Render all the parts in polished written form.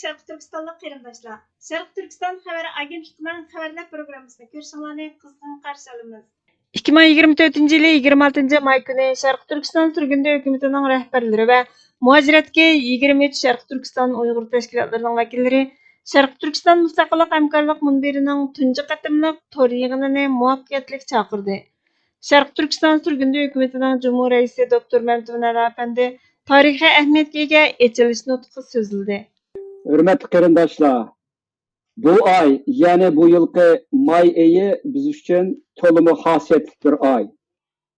Şərq Türkistanlıq qarindoshlar. Şərq Türkistan xəbər agentliyining xəbərlər proqrammasini ko'rishinglarni qizg'in qarshi olamiz. 2024 yılı 26 may kuni Şərq Türkistan Türgündü hökumətinin rəhbərləri və muhaciratga 23 Şərq Türkistan Uyğur təşkilatlarının vəkilləri Şərq Türkistan Müstəqillik Həmkarlıq Munbirining tunji qatimliq tor yig'inini muvaffaqiyatli chaqirdi. Şərq Türkistan Türgündü hökumətinin Cumhur Reisi Dr. Məmtun Əli Əfəndi tarixiy əhəmiyyətə ega açılış nutqi so'zladi. Hürmetli qarindoshlar, bu ay, yani bu yılki may ayı biz için tolumu xasiyetli bir ay.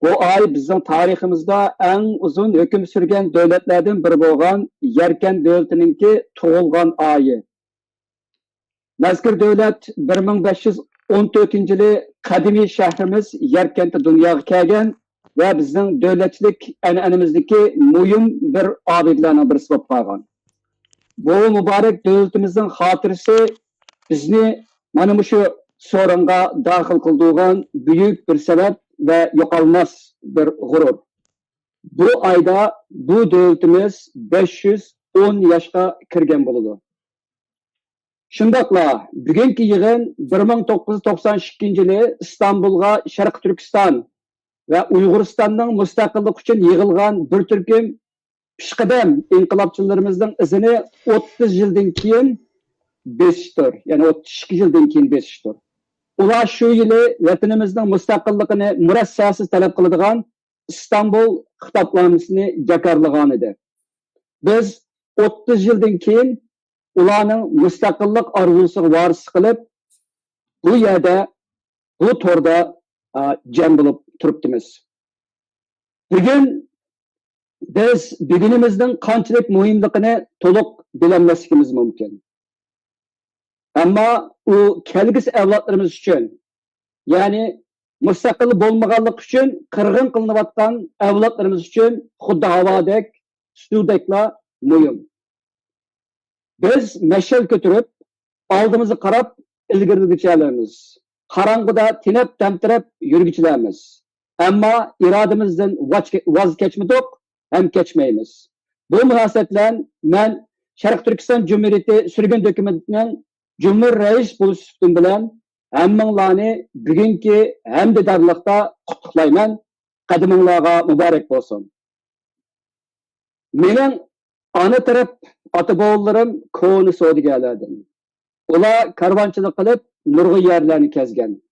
Bu ay bizim tariximizde en uzun hüküm sürgen devletlerden biri bo'lgan Yerken devletininki tug'ilgan ayı. Mazkur devlet 1514 yılı kadimi şehrimiz Yerkent'te dünyaya kelgan ve bizim devletçilik an'anamizdagi muhim bir abidlardan birisi bo'lib qolgan. Bu mübarek devletimizin hatırısı bizni mana şu sorunga dahil kıldığın büyük bir sebep ve yo'qolmas bir gurur. Bu ayda bu devletimiz 510 yaşa kirgen bulundu. Şundaqla bugünkü yığın 1992 yılı İstanbul'a Şərq Türkistan ve Uyg'uristonning mustaqillik uchun yig'ilgan bir turkum pishqadam inqilobchilarimizning izini 30 yildan keyin besishdir. Yani 32 yildan keyin besishdir. Ular shu yili vatanimizning mustaqilligini murassasiz talab qiladigan İstanbul xitobnomasini jakarlagan edi. Biz 30 yildan keyin ularning mustaqillik orzusiga varis qilib, bu yerda, bu torda jam bo'lib turibdimiz. Bugun biz bugunimizning qanchalik muhimligini to'liq bilolmasligimiz mumkin. Ammo u kelgusi avlodlarimiz uchun, ya'ni mustaqil bo'lmaganlik uchun qirg'in qilinayotgan avlodlarimiz uchun xuddi havodek, suvdekla muhim. Biz mash'al ko'tarib, oldimizga qarab ilgarigachalarmiz. Qarong'ida tinib, tamtirab yurgichilarmiz. Ammo irodamizdan voz kechmadik, hem keçmeyimiz. Bu münasebetlen ben Şərq Türkistan Cumhuriyeti sürgün hükümetinin Cumhur Reis buluştuğum bilen hemminlarını bugünkü hem de darlıkta kutlayman, qadiminglarga mübarek olsun. Menin ana taraf ata-bobolarım koni savdogarlardan. Ular karvanchilik qilib nurg'un yerlarni kezgan.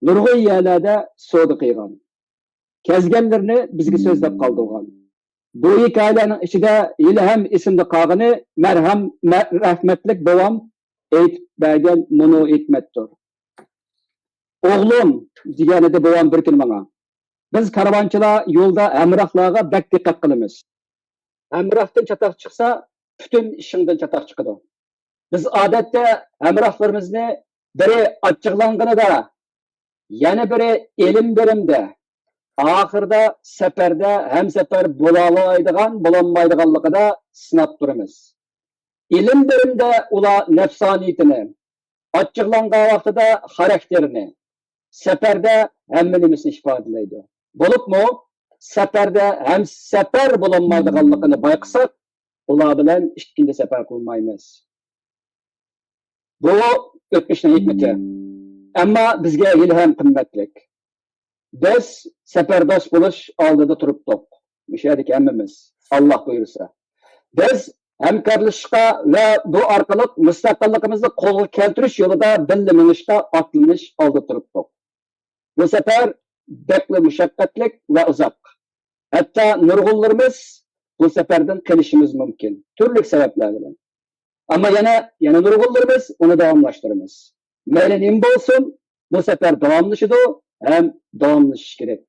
Nurg'un yerlarda savdo qilgan. Kezganlarni bizga so'zlab qoldirgan. Bu hikayenin içinde yine hem isimli kağını rahmetlik babam eğitip bergen bunu etmettir. Oğlum diyene de babam bir gün bana. Biz karavançılar yolda emrahlarga bek dikkat kılımız. Emrahtan çatak çıksa bütün işinden çatak çıkıdı. Biz adette emrahlarımızı biri açıklandığını da yani biri elim berimde. Ahırda seferde hem sefer bulanmaydiganlıqda sınap durumuz. İlim birimde ula nefsaniyetini, açıqlanğan vaqtida karakterini, seferde hemmenimizni ifadeleydi. Bolup mu seferde hem sefer bulanmaydiganlıqını bayqısak, ula bilen ikkinchi sefer qilmaymiz. Bu o'tmishning hikmati. Ammo bizga ilhom qimmatlik. Biz seferdosh bo'lish oldida turibdik. Müşahideki hemmimiz. Allah buyursa. Biz hamkorlashishga ve bu orqali mustaqilligimizni qo'lga keltirish yo'lida birga minishga otlanish oldida turibdik. Bu sefer bekli mushaqqatlik ve uzoq. Hatta nurg'unlarimiz bu seferden qilishimiz mumkin. Turli sebepler bilan. Ama yana nurg'unlarimiz uni davomlashtiramiz. Mayli nim bo'lsin, bu sefer davomlashidi. Hem davamlaşış gerek.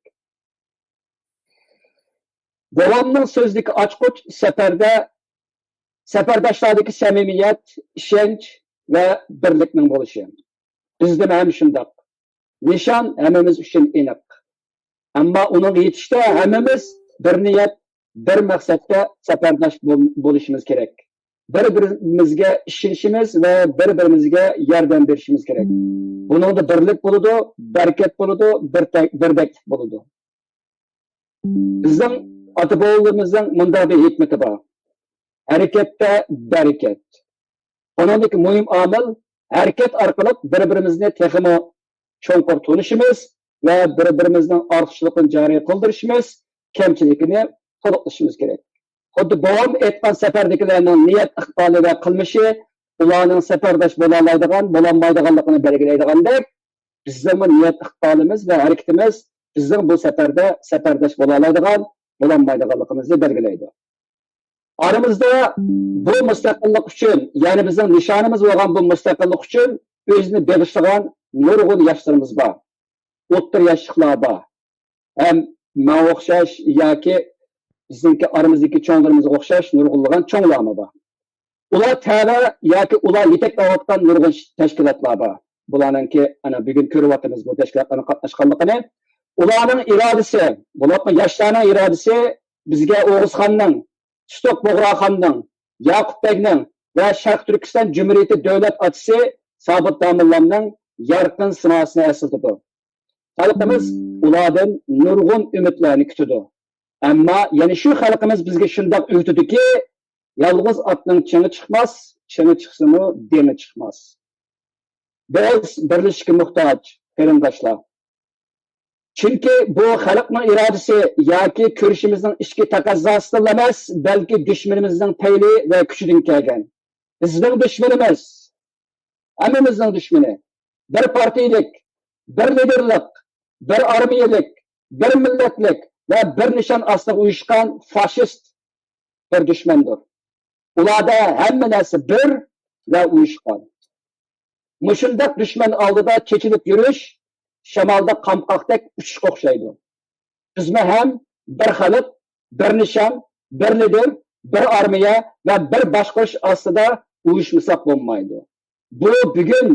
Devamlı sözlük açkoç seferdaşlardaki samimiyet, işenç ve birliknin buluşu. Bizde hem şundak. Nişan hemimiz için inik. Ama onun yetişte hemimiz bir niyet, bir maksatta seferdaş buluşumuz gerek. Birbirimizge işinişimiz ve birbirimizge yerden verişimiz gerek. Bunun da birlik buludu, bereket buludu, birdek buludu. Bizim ata-bobolarımızın munda bir hikmeti var. Harekette bereket. Bunundaki mühim amil hareket orqali bir-birimizni texmo cho'nqur tunishimiz va bir-birimizning ortiqchiligini joriy qildirishimiz, kamchilikini to'liqlashimiz kerak. Xuddi bovam aytgan safardagilarning niyat iqboli va qilmishi ularning safardosh bo'la olmaydiganligini belgilaydigandek, bizning niyat iqbolimiz va harakatimiz bizning bu safarda safardosh bo'la olmaydiganligimizni belgilaydi. Aramızda bu müstakillik üçün, yani bizim nişanımız olan bu müstakillik üçün özünü belirleyen nurgun yaşlarımız var. O'ttir yaşlıklar var. Hem men o'xshash yoki bizniki aramızdaki cho'nglarımizga o'xshash nurg'unlagan cho'nglarmi bor. Ular tava yoki ular yetaklayotgan nurg'un tashkilotlar bor. Bularninki ana bugun ko'ryapmiz bu tashkilotlarning qatnashganligini. Ularning irodasi, bularning yoshlarning irodasi bizga O'g'izxonning, Tutuq Bo'g'roxonning, Yaqub Begning va Sharq Turkiston Jumhuriyati davlat otisi Sobit Domillamning yorqin sinosini eslatadi. Xalqimiz ulardan nurg'un umidlarni kutadi. Ammo yana shu xalqimiz bizga shundoq o'tadiki, yolg'iz otning chini chiqmas, chini chiqsimi demi chiqmas. Biz birlashishga muhtoj qarindoshlar. Chunki bu xalqning irodasi yoki ko'rishimizning ichki taqozzosidan emas, balki dushmanimizning tayli va kuchidan kelgan. Bizning dushmanimiz, hammamizning dushmani, bir partiyalik, bir liderlik, bir armiyalik, bir millatlik va bir nishon ostida uyushgan fashist bir dushmandir. Ularda hamma narsa bir va uyushgan. Mushundaq dushman oldida chechilib yurish shamolda qamqoqdek uchishga o'xshaydi. Bizmi ham bir xalq, bir nishon, bir lider, bir armiya va bir boshqarish ostida uyushmasak bo'lmaydi. Bu bugun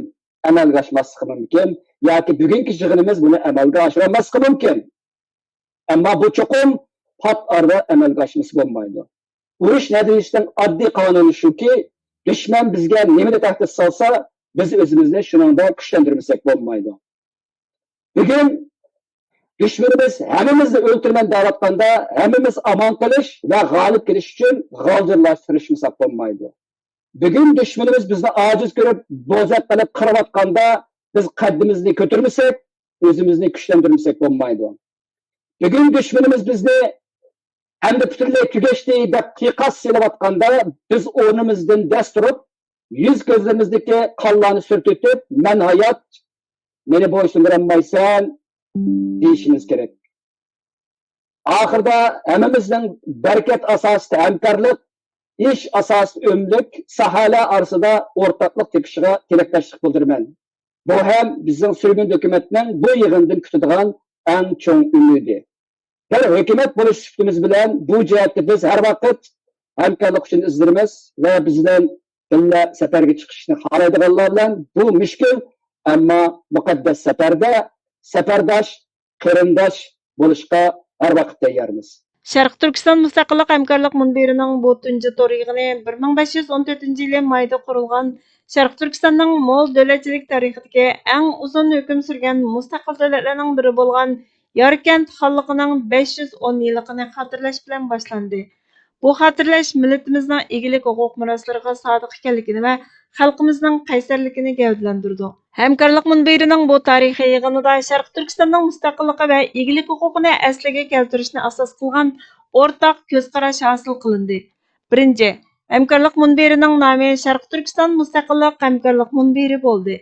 amalga oshmasligi mumkin yoki bugungi yig'inimiz buni amalga oshirmasligi mumkin. Ammo bu cho'qim pat orada amalga oshmasi bo'lmaydi. Urush natijasidan oddiy qonuni shuki, dushman bizga nimani tahdid solsa, biz o'zimizni shuningda kuchlantirmasak bo'lmaydi. Bugun dushmanimiz hammamizni o'ltirman deyotganda, hammamiz omon qilish va g'olib kelish uchun g'oljirlashtirishmasak bo'lmaydi. Bugun dushmanimiz bizni ojiz ko'rib, bo'zaq qilib qirayotganda, biz qaddimizni ko'tarmasak, o'zimizni kuchlantirmasak bo'lmaydi. Bugun dushmanimiz bizni hamda butunlay tugashdi deb qiyoqas selayotganda, biz o'rnimizdan dast turib, yuz ko'zlarimizdagi qonlarni surtib, "Men hayot, meni bo'ysundirolmaysan" deyishimiz kerak. Oxirida hammamizning barakat asosida hamkorlik, ish asosida umlik, sohalar orasida o'rtoqlik tepishiga tilakdoshlik bildiraman. Bu ham bizning surgun hukumatning bu yig'indan kutadigan eng cho'ng umidi. Bir hukumat bo'lish sifatimiz bilan bu jihatda biz har vaqt hamkorlik uchun izlaymiz va bizdan birga safarga chiqishni xohlaydiganlar bilan bu mushkul, ammo muqaddas safarda safardosh, qarindosh bo'lishga har vaqt tayyormiz. Sharq Turkiston Mustaqillik Hamkorlik munbirining bu tunji to'r yig'ini 1514-yili mayda qurilgan Sharq Turkistonning mo'l davlatchilik tarixidagi eng uzun hukm surgan mustaqil davlatlarning biri bo'lgan Yarkent xonligining 510 yilligini xotirlash bilan boshlandi. Bu xotirlash millatimizning egilik huquq meroslariga sodiq ekanligini va xalqimizning qaysarligini gavdalantirdi. Hamkorlik munbirining bu tarixiy yig'inida Sharq Turkistonning mustaqilligi va egilik huquqini asliga keltirishni asos qilgan o'rtaq ko'z qarash hosil qilindi. Birinchi, Hamkorlik munbirining nomi Sharq Turkiston Mustaqillik Hamkorlik munbiri bo'ldi.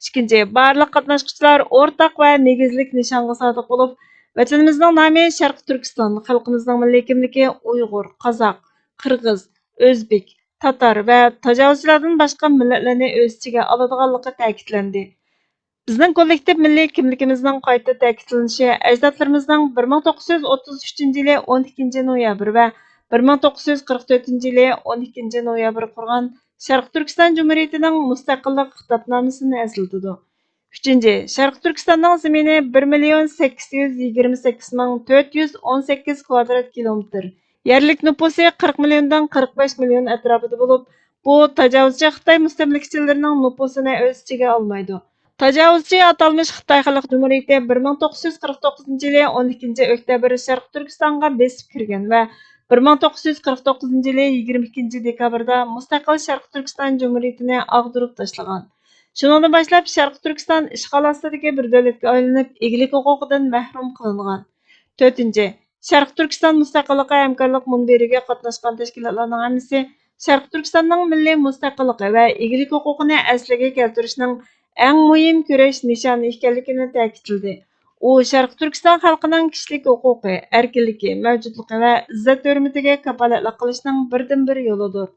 Ikkinchi, barliq qatnashchilar o'rtaq va negizlik nishonga sodiq bo'lib, vatanimizning nomi Sharq Turkiston, xalqimizning milliy kimligi Uyg'ur, Qozoq, Qirg'iz, O'zbek, Tatar va tajovuzchilardan boshqa millatlarni o'z ichiga oladiganligi ta'kidlandi. Bizning kollektiv milliy kimligimizning qayta ta'kidlanishi ajdodlarimizning 1933-yili 12 noyabr va 1944-yili 12 noyabr qurgan Sharq Turkiston Jumhuriyatining mustaqillik xitobnomasini eslatadi. 3. Sharq Turkistonning zamini 1,828,418 kvadrat kilometr. Yerlik nüfusi 40 milyondan 45 milyon atrofida bo'lib, bu tajovuzchi Xitoy mustamlakachilarining nüfusini o'z ichiga olmaydi. Tajovuzchi atalmış Xitoy Xalq Cumhuriyati 1949-yili 12 oktyabr Sharq Turkistonga besib kirgan va 1949 yılı 22 dekabrda Mustaqil Sharq Turkiston Cumhuriyetini ag'dirib tashlagan. Shundan boshlab Sharq Turkiston ishg'ol ostidagi bir davlatga aylanib, egalik huquqidan mahrum qilingan. 4. Sharq Turkiston mustaqilligi hamkorlik munbiriga qatnashgan tashkilotlarning hammasi Sharq Turkistonning milliy mustaqilligi va egalik huquqini asliga keltirishning eng muhim kurash nishoni ekanligini ta'kidladi. U Sharq Turkiston xalqining kishilik huquqi, erkinligi, mavjudligi va izzat-hurmatiga kafolatlik qilishning birdan-bir yo'lidir.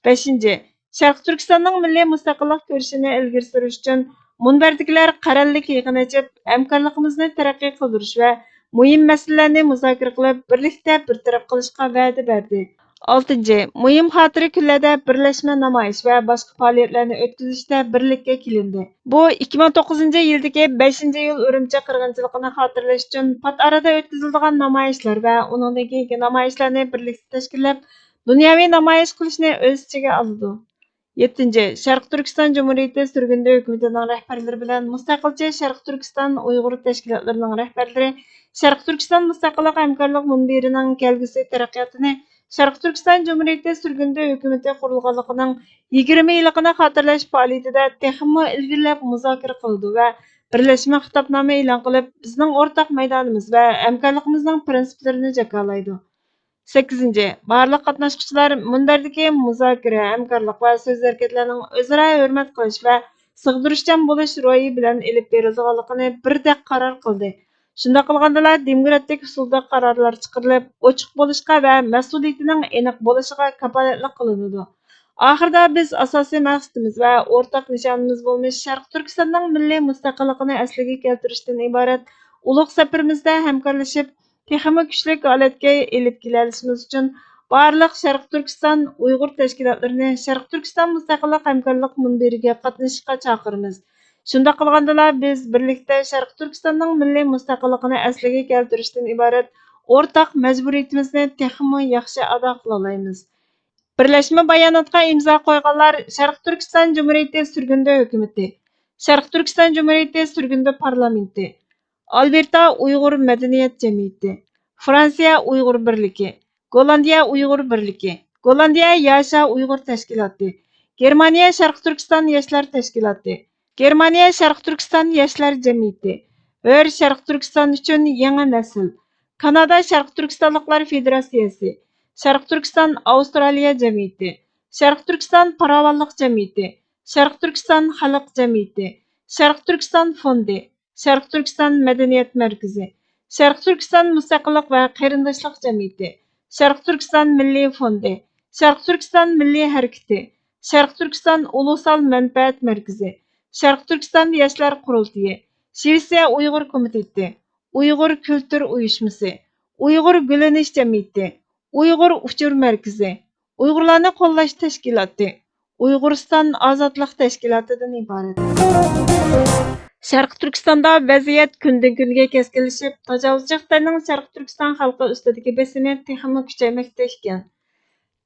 5. Sharq Turkistonning milliy mustaqillik ko'rishini ilgari surish uchun munbardagilar qarorlik yig'in ochib, hamkorligimizni taraqqiy qildirish va muhim masalalarni muzokara qilib, birlikda bartaraf qilishga va'da berdi. 6. Muhim xotira kunlarda birlashma namoyish va boshqa faoliyatlarni o'tkazishda birlikka kelindi. Bu 2009 yildagi 5-iyul Urumchi qirg'inchiligini xotirlash uchun pat arada o'tkaziladigan namoyishlar va uningdan keyingi namoyishlarni birlikda tashkillab, dunyoviy namoyish qilishni o'z ichiga oladi. 7. Sharq Turkiston Cumhuriyeti sürgünde hükümetinin rəhbərləri bilan Mustaqilcha Sharq Turkiston Uyg'ur tashkilotlarining rahbarlari Sharq Turkiston Mustaqillik hamkorlik munbirining kelgusi taraqqiyotini Sharq Turkiston Cumhuriyeti sürgünde hükümeti qurilganligining 20 yilligini xotirlash faoliyatida texmo ilgirlab muzokara qildi va birlashma xitobnoma e'lon qilib, bizning o'rtaq maydonimiz va hamkorligimizning prinsiplarini jakolaydi. 8. Barliq qatnaşqıçılar munberdagi muzokara, hamkorlik va so'z harakatlarning o'zaro hurmat qilish va sig'dirishchan bo'lish ro'yi bilan elib berilganligini birdek qaror qildi. Shunday qilganda demokratik usulda qarorlar chiqarilib, ochiq bo'lishga va mas'uliyatining aniq bo'lishiga kafolatlik qilinadi. Oxirida biz asosiy maqsadimiz va o'rtaq nishonimiz bo'lmish Sharq Turkistonning milliy mustaqilligini asliga keltirishdan iborat ulug' safarimizda hamkorlashib, texmi kuchlik holatga elib kelishimiz uchun barliq Sharq Turkiston Uyg'ur tashkilotlarini Sharq Turkiston mustaqillik hamkorlik munbiriga qatnashishga chaqiramiz. Shunda qilganda biz birlikda Sharq Turkistonning milliy mustaqilligini asliga keltirishdan iborat o'rtaq majburiyatimizni texmi yaxshi ado qila olamiz. Birlashma bayonotga imzo qo'yganlar Sharq Turkiston Cumhuriyeti sürgünde hükümeti, Sharq Turkiston Cumhuriyeti sürgünde parlamenti, Alberta Uyg'ur madaniyat jamiyati, Fransiya Uyg'ur birligi, Gollandiya Uyg'ur birligi, Gollandiya Yasha Uyg'ur tashkiloti, Germaniya Sharq Turkiston yoshlar tashkiloti, Germaniya Sharq Turkiston yoshlar jamiyati, Hör Sharq Turkiston uchun yangi nasl, Kanada Sharq Turkistonliklar federatsiyasi, Sharq Turkiston Avstraliya jamiyati, Sharq Turkiston farovonlik jamiyati, Sharq Turkiston xalq jamiyati, Sharq Turkiston fondi, Sharq Turkiston madaniyat markazi, Sharq Turkiston mustaqillik va qarindoshlik jamiyati, Sharq Turkiston milliy fondi, Sharq Turkiston milliy harakati, Sharq Turkiston ulusal manfaat markazi, Sharq Turkiston yoshlar qurultiyi, Shvetsiya Uyg'ur komiteti, Uyg'ur kultur uyushmasi, Uyg'ur gulanish jamiyati, Uyg'ur uchur markazi, Uyg'urlarni qo'llash tashkiloti, Uyg'uriston ozodlik tashkilotidan iborat. Sharq Turkistonda vaziyat kundan kunga keskinlashib, tajovuzchi Xitoyning Sharq Turkiston xalqi ustidagi besimi texmi kuchaymoqda ekan.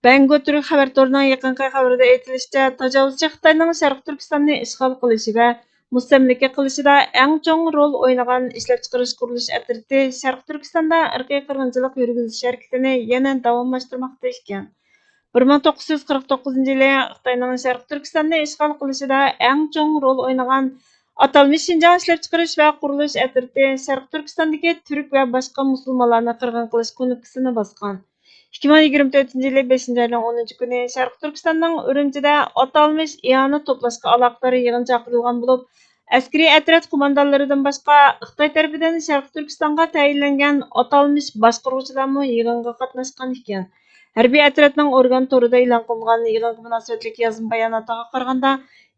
Bangu Turk xabar torining yaqinqi xabarida aytilishicha, tajovuzchi Xitoyning Sharq Turkistonni ishg'ol qilishi va mustamlaka qilishida eng chong rol o'ynagan ishlab chiqarish qurilish atriti Sharq Turkistonda irqiy qirg'inchilik yurgizish harakatini yana davomlashtirmoqda ekan. 1949 yılı Xitoyning Sharq Turkistonni ishg'ol qilishida eng chong rol o'ynagan atalmış Şinjan ishlab chiqarish va qurilish atriti Sharq Turkistondagi turk va boshqa musulmonlarni qirg'in qilish kunukisini bosgan. 2024 yılı 5. ayning 10 kuni Sharq Turkistonning Urumchida atalmış iyani to'plashga aloqador yig'in chaqirilgan bo'lib, askariy atrat qo'mondonlaridan boshqa Xitoy tarafidan Sharq Turkistonga tayinlangan atalmış boshqaruvchilarmi yig'inga qatnashgan ekan. Harbiy atratning organ torida e'lon qilingan yig'inga munosabatli yozma bayonotiga qaraganda,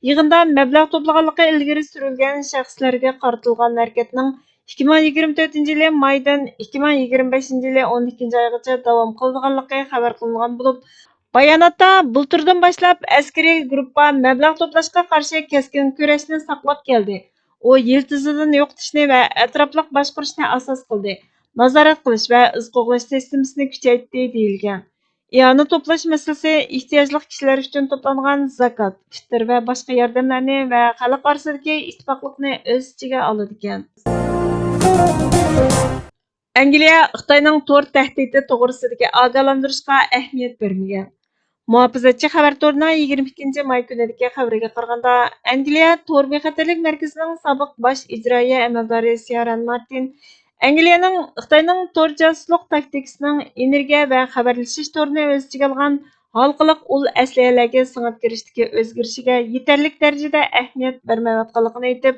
yig'inda mablag' to'plaganligi ilgari surilgan shaxslarga qaratilgan harakatning 2024 yılı maydan 2025 yılı 12 oygacha davom qilganligi xabar qilingan bo'lib, bayonotda bulturdan boshlab askariy guruhga mablag' to'plashga qarshi keskin kurashni saqlab keldi. U yiltizidan yo'qotishni va atrofliq boshqarishni asos qildi. Nazorat qilish va iz qo'g'lash sistemasini kuchaytirdi deyilgan. İyani to'plash masalasi ehtiyojli kishilar uchun to'plangan zakot, fitr va boshqa yordamlarni va xalq orasidagi ittifoqlikni o'z ichiga oladi ekan. Angliya Xitoyning tor tahdidi to'g'risidagi ogohlantirishga ahamiyat bermagan. Muhofizatchi xabar torining 22 may kunidagi xabariga qaraganda, Angliya tor bexatarlik markazining sobiq bosh ijroiya amaldori Ciaran Martin Angliyaning Xitoyning tor josuslik taktikasining energiya va xabarlashish torini o'z ichiga olgan halqiliq ul asliyalarga singib kirishdagi o'zgarishiga yetarlik darajada ahamiyat bermayotganligini aytib,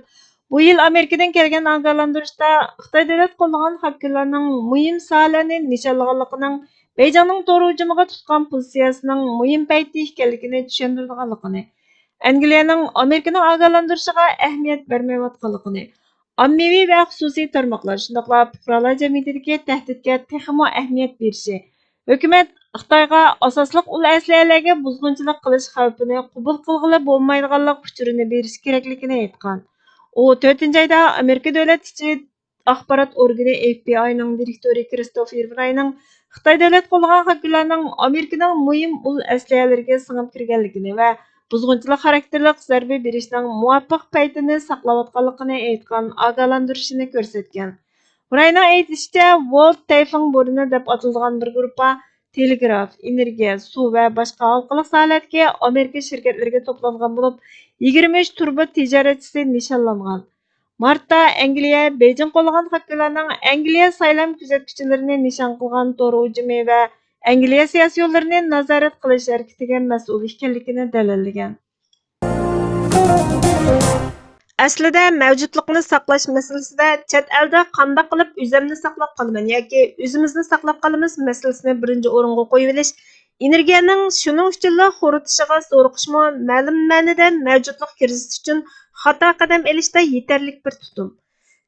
bu yil Amerikadan kelgan ogohlantirishda Xitoy davlat qo'llagan hakimlarning muhim sohalarni nishonlaganligining Beyjingning to'g'ri hujumiga tutgan pozitsiyasining muhim payti ekanligini tushuntirganligini, Angliyaning Amerikaning ogohlantirishiga ahamiyat bermayotganligini, ommaviy va xususiy tarmoqlar, shundoqla fuqarolar jamiyatidagi tahdidga texmo ahamiyat berishi, hukumat Xitoyga asosliq ul asliyalarga buzg'unchilik qilish xavfini qabul qilg'ili bo'lmaydiganlik uchurini berish kerakligini aytgan. U 4-oyda Amerika davlat ichki axborot organi FBI'ning direktori Christopher Wray'ning Xitoy davlat qo'llagan hakimlarning Amerikaning muhim ul asliyalariga singib kirganligini va buzg'unchilik xarakterlik zarba berishning muvofiq paytini saqlayotganligini aytgan ogohlantirishini ko'rsatgan. Wray'ning aytishicha, World Typhoon bo'rini deb ataladigan bir guruhga telegraf, energiya, suv va boshqa halqiliq sohalardagi Amerika shirkatlariga to'plangan bo'lib, 23 turba tijoratchisi nishonlangan. Martda Angliya Beyjing qo'llagan hakimlarning Angliya saylam kuzatuvchilarini nishon qilgan to'g'ri hujumi va Angliya siyosiy yo'llarini nazorat qilish harakatiga mas'ul ekanligini dalollagan. Aslida mavjudlikni saqlash masalasida chet elda qanday qilib o'zimni saqlab qolaman yoki o'zimizni saqlab qolamiz masalasini birinchi o'ringa qo'yib olish, energiyaning shuning uchunla xoritishiga zo'riqishmi ma'lum ma'noda mavjudlik krizisi uchun xato qadam olishda yetarlik bir tutum.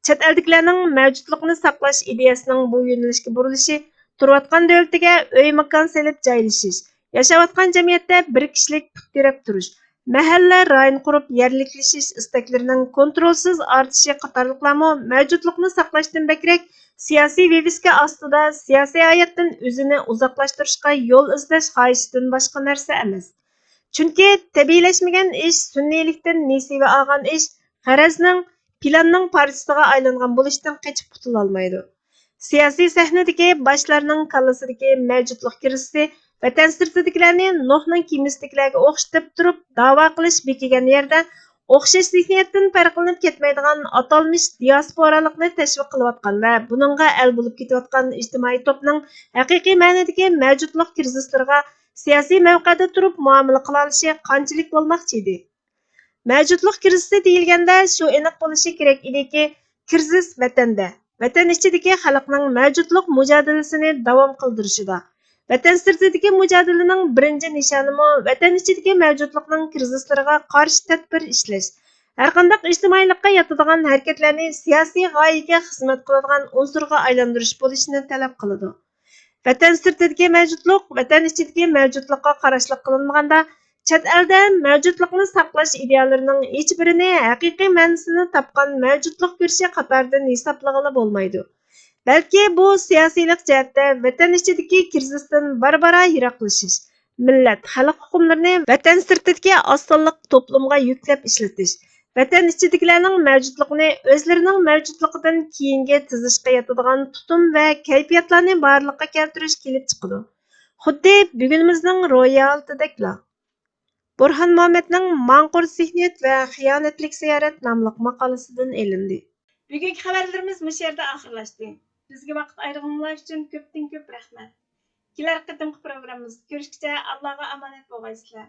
Chet elliklarning mavjudlikni saqlash ideyasining bu yo'nalishga burilishi turayotgan davlatiga uy makon selib joylashish, yashayotgan jamiyatda bir kishilik put terab turish, mahalla rayon qurib yerliklashish istaklarining kontrolsiz ortishi qatorliqlarmi mavjudlikni saqlashdan bakrak siyosiy viviska ostida siyosiy hayotdan o'zini uzoqlashtirishga yo'l izlash xohishidan boshqa narsa emas. Chunki tabiiylashmagan ish, sunniylikdan nesiva olgan ish, g'arazning, planning parchasiga aylangan bo'lishdan qochib qutulolmaydi. Siyosiy sahnadagi boshlarning kallasidagi mavjudlik krizisi vatan sirtidagilarni Nuhning kemisidagilarga o'xshatib turib da'vo qilish bekigan yerda o'xshash zihniyatdan farqlanib ketmaydigan atalmish diasporalikni tashviq qilayotgan va buningga al bo'lib ketayotgan ijtimoiy to'pning haqiqiy ma'nodagi mavjudlik krizislariga siyosiy mavqeda turib muomala qila olishi qanchalik bo'lmoqchi edi. Mavjudlik krizisi deyilganda shu aniq bo'lishi kerak ediki, krizis vatanda, vatan ichidagi xalqning mavjudlik mujodilasini davom qildirishida. Vatan sirtidagi mujodilaning birinchi nishonimi vatan ichidagi mavjudlikning krizislariga qarshi tadbir ishlash. Har qanday ijtimoiylikqa yotadigan harakatlarni siyosiy g'oyaga xizmat qiladigan unsurga aylantirish bo'lishini talab qiladi. Vatan sirtidagi mavjudlik, vatan ichidagi mavjudlikqa qarashli qilinmaganda, chet elda mavjudlikni saqlash idealarining hech birini haqiqiy ma'nosini topgan mavjudlik ko'rishi qatoridan hisoblag'ili bo'lmaydi. Balki bu siyosiylik jihatda vatan ichidagi krizisdan barbara yiroqlashish, millat, xalq huquqlarini vatan sirtidagi osonliq to'plamga yuklab ishlatish, vatan ichidagilarning mavjudligini o'zlarining mavjudligidan keyingi tizishga yetadigan tutum va kayfiyatlarni borliqqa keltirish kelib chiqadi. Xuddi bugunimizning ro'yi oltidakla. Burhan Muhammadning Manqur zihniyat va xiyonatlik ziyorat nomli maqolasidan elindi. Bugungi xabarlarimiz bu yerda oxirlashdi. Bizga vaqt ayirganlar uchun ko'pdan-ko'p rahmat. Kelar qatimki programmamizda ko'rishguncha Allohga omonat bo'lgaysizlar.